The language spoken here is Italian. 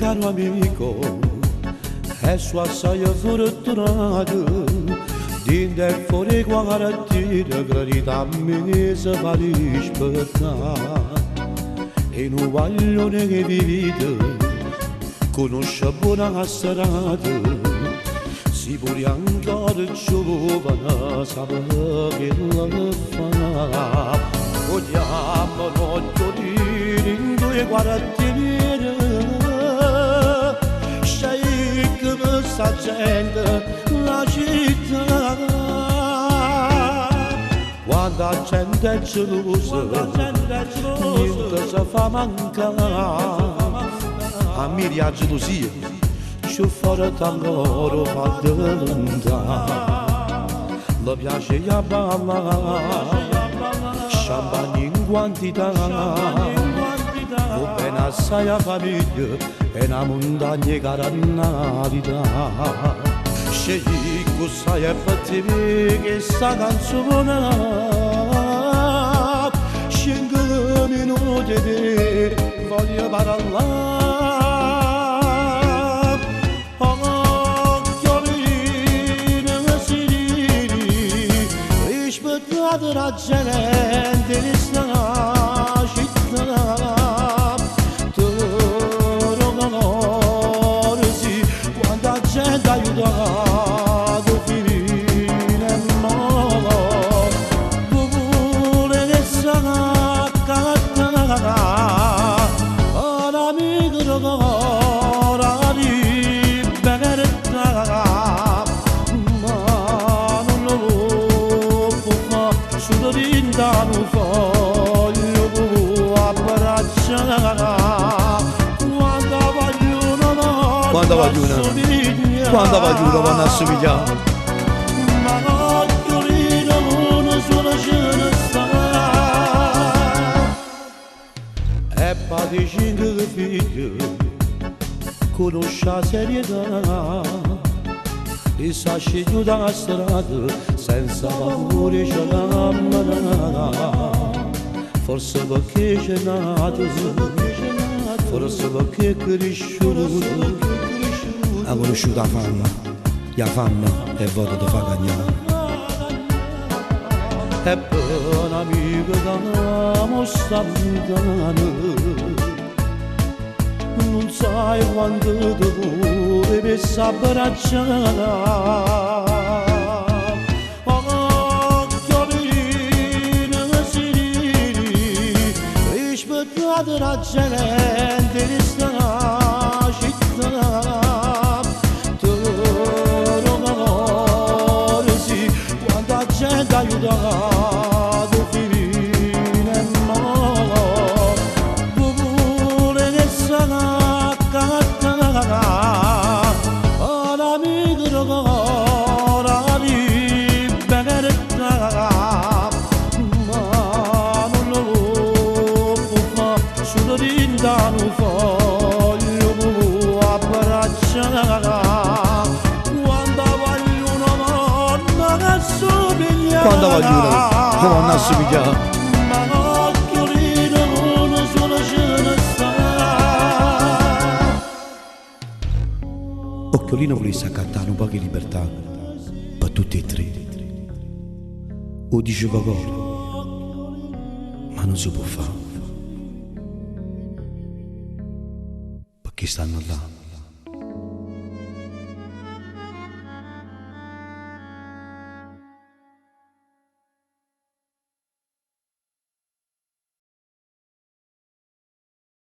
caro amico, è sua assai fortunata, dinde fuori guardare, gradita a me se va rispettare. E non voglio che vivete, conosce buona serata, si pure ancora giovane, sa che la fa. Vogliamo notte in due quartiere, sceglie questa gente la città. Quando la gente è gelosa, niente si fa mancare. A me la gelosia ci fa tanto fa diventare. Le piace a ballare, champagne in quantità, va bene assai a famiglia e una montagna carannarità. Scegli cosa è fatta che sta canzone, 5 minuti di voglio parlare. Rispettate la gente di sta città, tu non conosci quanta gente ha aiutato fine mo', pure che sa cantare, un amico di cuore di verità. Non voglio abbracciare quando voglio una assomigliare. Ma l'occhiolino uno solo ce ne sta e pati 5 figli, conosce la serietà e sa scegliere da strada senza paura c'è camminare. Forse perché c'è nato, forse perché è cresciuto, ha conosciuto la fama e vota di fa cagnare. E per un amico che amo sta lontano, non sai quanto dove mi sa abbracciare. Rispettate la gente di sta città, tu non conosci quanta gente ha aiutato fine mo', pure che sa cantare, un amico di cuore di verità. Non voglio abbracciare quando voglio una donna che assomiglia, quando voglio una donna assomiglia. Ma l'occhiolino uno solo ce ne sta. Occhiolino volesse cantare un po' di libertà per tutti e tre, o diceva cosa, ma non si può fare. Che stanno là.